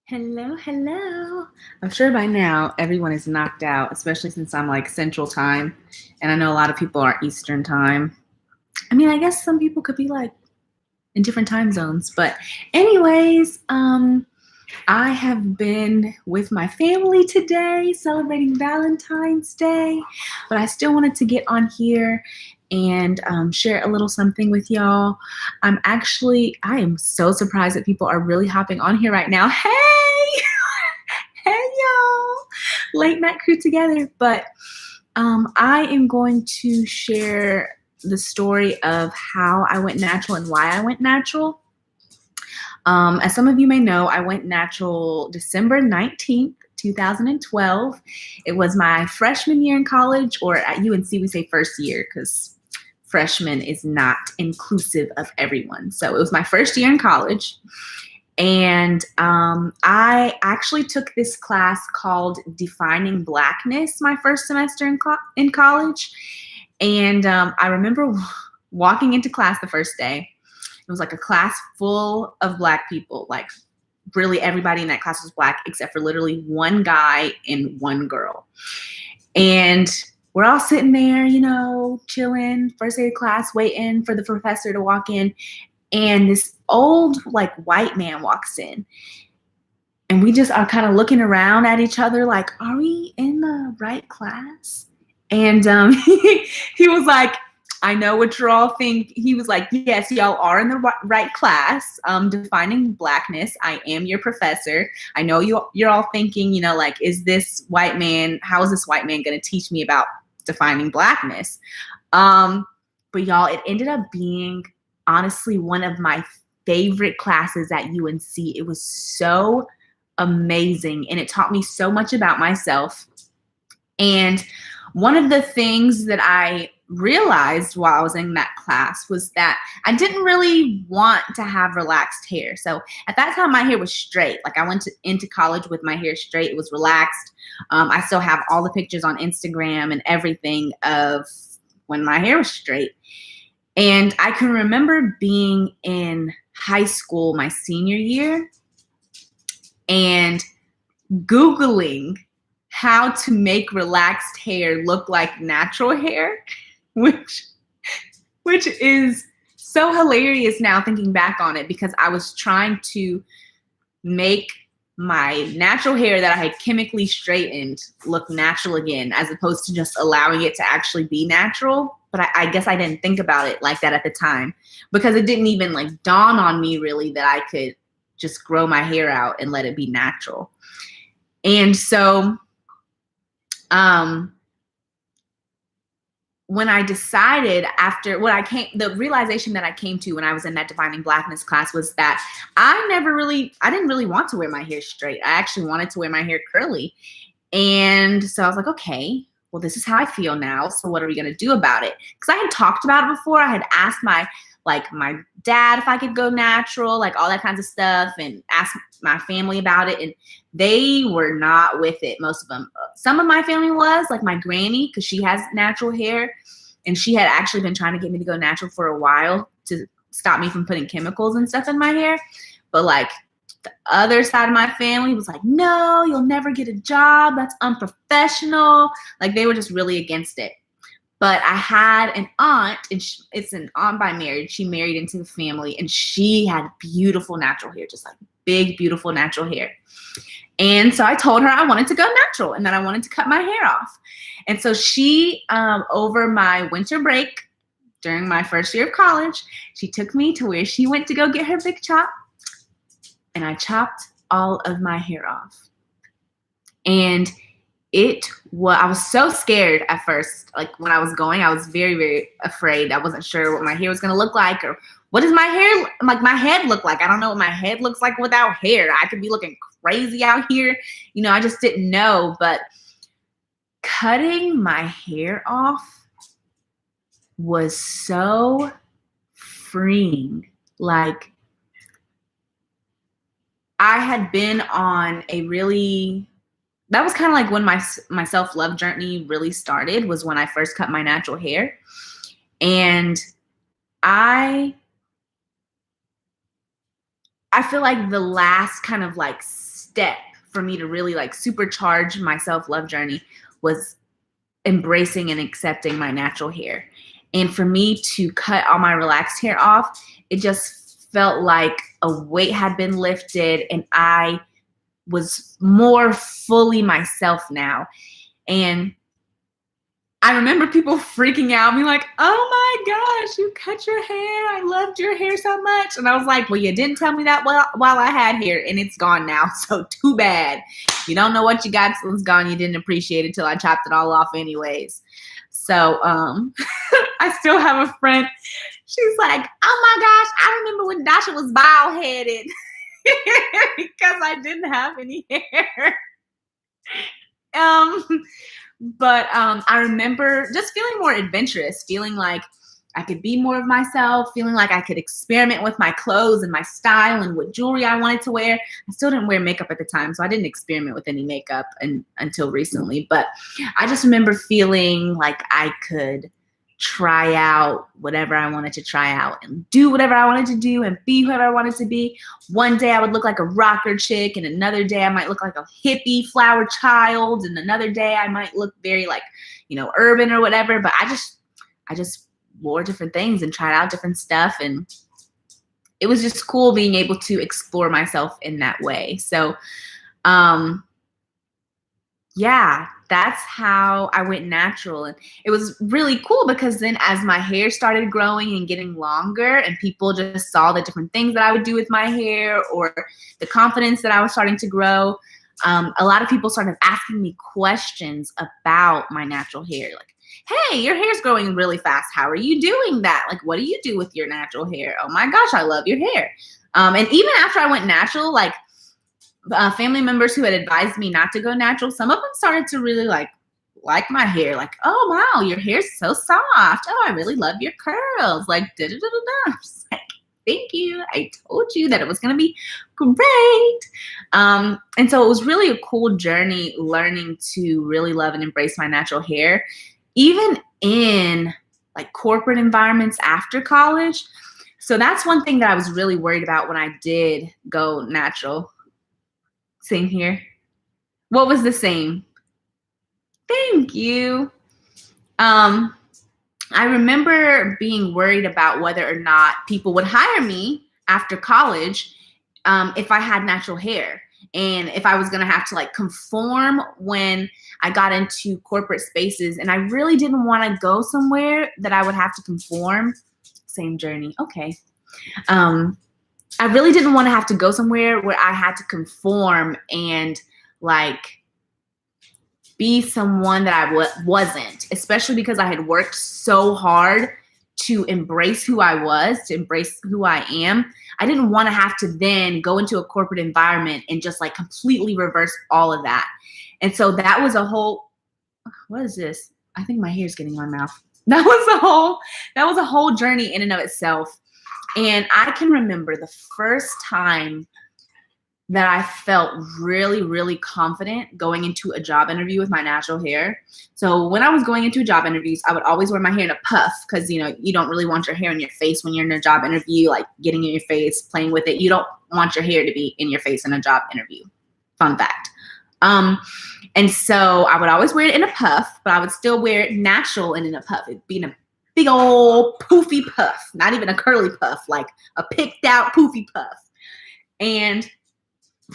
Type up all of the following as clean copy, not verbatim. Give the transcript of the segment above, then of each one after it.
Hello, hello. I'm sure by now everyone is knocked out, especially since I'm like Central Time, and I know a lot of people are Eastern Time. I mean, I guess some people could be like in different time zones, but anyways, I have been with my family today celebrating Valentine's Day, but I still wanted to get on here and share a little something with y'all. I am so surprised that people are really hopping on here right now. Hey, hey, y'all, late night crew together. But I am going to share the story of how I went natural and why I went natural. As some of you may know, I went natural December 19th, 2012. It was my freshman year in college, or at UNC we say first year because freshman is not inclusive of everyone. So it was my first year in college. And I actually took this class called Defining Blackness my first semester in college. And I remember walking into class the first day. It was like a class full of Black people. Like really everybody in that class was Black except for literally one guy and one girl. And we're all sitting there, chilling, first day of class, waiting for the professor to walk in. And this old, like, white man walks in. And we just are kind of looking around at each other like, are we in the right class? And he was like, I know what you're all think. He was like, yes, y'all are in the right class, Defining Blackness. I am your professor. I know you're all thinking, like, how is this white man going to teach me about defining Blackness? But y'all, it ended up being honestly one of my favorite classes at UNC. It was so amazing, and it taught me so much about myself. And one of the things that I realized while I was in that class was that I didn't really want to have relaxed hair. So at that time, my hair was straight. Like I went into college with my hair straight. It was relaxed. I still have all the pictures on Instagram and everything of when my hair was straight. And I can remember being in high school my senior year and Googling how to make relaxed hair look like natural hair, which is so hilarious now thinking back on it, because I was trying to make my natural hair that I had chemically straightened look natural again, as opposed to just allowing it to actually be natural. But I guess I didn't think about it like that at the time, because it didn't even like dawn on me really that I could just grow my hair out and let it be natural. And so when I decided the realization that I came to when I was in that Defining Blackness class was that I didn't really want to wear my hair straight. I actually wanted to wear my hair curly. And so I was like, okay, well, this is how I feel now. So what are we going to do about it? Because I had talked about it before. I had asked my dad if I could go natural, like all that kinds of stuff, and asked my family about it. And they were not with it, most of them. Some of my family was, like my granny, because she has natural hair. And she had actually been trying to get me to go natural for a while to stop me from putting chemicals and stuff in my hair. But like the other side of my family was like, no, you'll never get a job. That's unprofessional. Like they were just really against it. But I had an aunt, and it's an aunt by marriage. She married into the family, and she had beautiful natural hair, just like big, beautiful natural hair. And so I told her I wanted to go natural and that I wanted to cut my hair off. And so she, over my winter break during my first year of college, she took me to where she went to go get her big chop, and I chopped all of my hair off. And I was so scared at first. Like when I was going, I was very, very afraid. I wasn't sure what my hair was going to look like, or what does my hair, like my head look like? I don't know what my head looks like without hair. I could be looking crazy out here. I just didn't know. But cutting my hair off was so freeing. Like I had been on that was kind of like when my self-love journey really started, was when I first cut my natural hair. And I feel like the last kind of like step for me to really like supercharge my self-love journey was embracing and accepting my natural hair. And for me to cut all my relaxed hair off, it just felt like a weight had been lifted and I was more fully myself now. And I remember people freaking out, being like, oh my gosh, you cut your hair. I loved your hair so much. And I was like, well, you didn't tell me that while I had hair, and it's gone now. So too bad. You don't know what you got till it's gone. You didn't appreciate it till I chopped it all off anyways. So I still have a friend. She's like, oh my gosh, I remember when Dasha was bald-headed because I didn't have any hair. But I remember just feeling more adventurous, feeling like I could be more of myself, feeling like I could experiment with my clothes and my style and what jewelry I wanted to wear. I still didn't wear makeup at the time, so I didn't experiment with any makeup until recently. But I just remember feeling like I could try out whatever I wanted to try out and do whatever I wanted to do and be whoever I wanted to be. One day I would look like a rocker chick, and another day I might look like a hippie flower child, and another day I might look very like, urban or whatever. But I just wore different things and tried out different stuff, and it was just cool being able to explore myself in that way. So yeah, that's how I went natural. And it was really cool because then as my hair started growing and getting longer and people just saw the different things that I would do with my hair or the confidence that I was starting to grow, a lot of people started asking me questions about my natural hair. Like, hey, your hair's growing really fast. How are you doing that? Like, what do you do with your natural hair? Oh my gosh, I love your hair. And even after I went natural, like, family members who had advised me not to go natural, some of them started to really like my hair. Like, oh wow, your hair's so soft. Oh, I really love your curls. Like, da da da da da. Like, thank you. I told you that it was gonna be great. And so it was really a cool journey learning to really love and embrace my natural hair, even in like corporate environments after college. So that's one thing that I was really worried about when I did go natural. Same here. What was the same? Thank you. I remember being worried about whether or not people would hire me after college if I had natural hair, and if I was going to have to like conform when I got into corporate spaces. And I really didn't want to go somewhere that I would have to conform. Same journey. Okay. I really didn't want to have to go somewhere where I had to conform and like be someone that I wasn't, especially because I had worked so hard to embrace who I was, to embrace who I am. I didn't want to have to then go into a corporate environment and just like completely reverse all of that. And so that was a whole, what is this? I think my hair's getting in my mouth. That was a whole journey in and of itself. And I can remember the first time that I felt really, really confident going into a job interview with my natural hair. So when I was going into job interviews, I would always wear my hair in a puff because, you don't really want your hair in your face when you're in a job interview, like getting in your face, playing with it. You don't want your hair to be in your face in a job interview. Fun fact. And so I would always wear it in a puff, but I would still wear it natural and in a puff. It'd be in a big old poofy puff, not even a curly puff, like a picked out poofy puff. And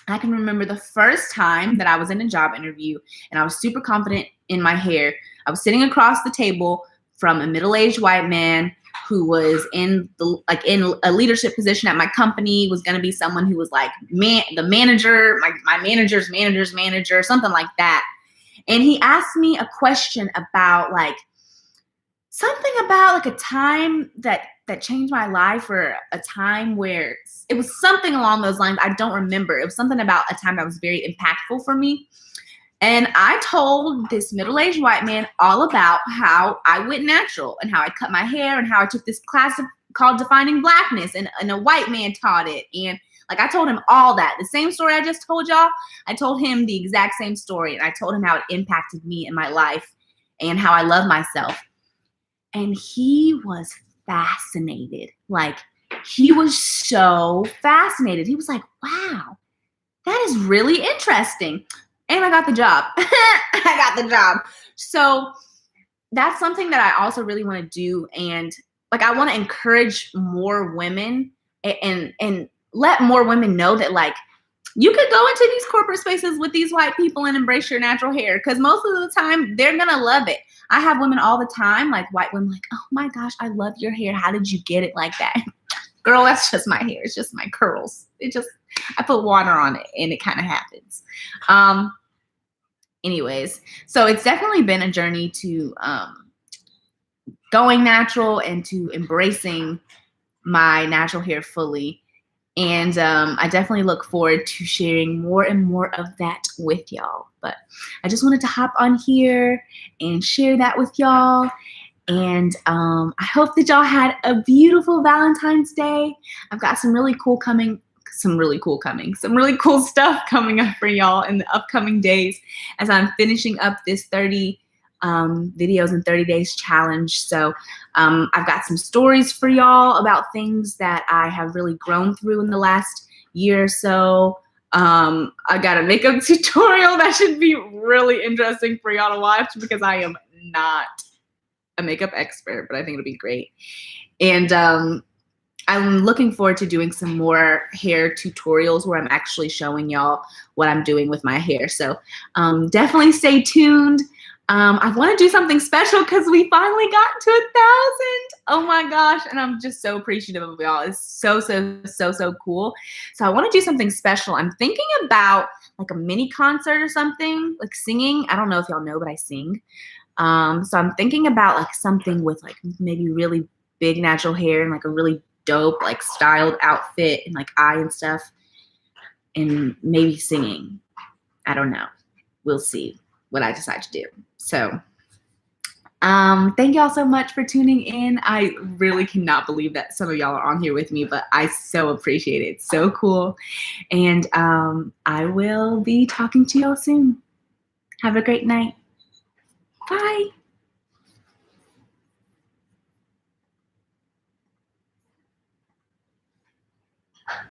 I can remember the first time that I was in a job interview and I was super confident in my hair. I was sitting across the table from a middle-aged white man who was in a leadership position at my company, was going to be someone who was like the manager, my manager's manager's manager, something like that. And he asked me a question about like something about like a time that changed my life, or a time where it was something along those lines. I don't remember. It was something about a time that was very impactful for me. And I told this middle-aged white man all about how I went natural and how I cut my hair and how I took this class called Defining Blackness, and a white man taught it. And like I told him all that. The same story I just told y'all, I told him the exact same story. And I told him how it impacted me in my life and how I love myself. And he was fascinated. Like, he was so fascinated. He was like, wow, that is really interesting. And I got the job. I got the job. So that's something that I also really want to do. And like, I want to encourage more women and let more women know that like, you could go into these corporate spaces with these white people and embrace your natural hair, because most of the time they're going to love it. I have women all the time, like white women, like, oh my gosh, I love your hair. How did you get it like that? Girl, that's just my hair. It's just my curls. I put water on it and it kind of happens. Anyways, so it's definitely been a journey to going natural and to embracing my natural hair fully. And I definitely look forward to sharing more and more of that with y'all. But I just wanted to hop on here and share that with y'all. And I hope that y'all had a beautiful Valentine's Day. I've got some really cool stuff coming up for y'all in the upcoming days as I'm finishing up this 30 videos in 30 days challenge. So I've got some stories for y'all about things that I have really grown through in the last year or so. I got a makeup tutorial that should be really interesting for y'all to watch, because I am not a makeup expert, but I think it'll be great. And I'm looking forward to doing some more hair tutorials where I'm actually showing y'all what I'm doing with my hair. So definitely stay tuned. I want to do something special because we finally got to 1,000. Oh my gosh. And I'm just so appreciative of y'all. It's so cool. So I want to do something special. I'm thinking about like a mini concert or something, like singing. I don't know if y'all know, but I sing. So I'm thinking about like something with like maybe really big natural hair and like a really dope, like styled outfit and like eye and stuff, and maybe singing. I don't know. We'll see what I decide to do. So thank y'all so much for tuning in. I really cannot believe that some of y'all are on here with me, but I so appreciate it. It's so cool. And I will be talking to y'all soon. Have a great night. Bye.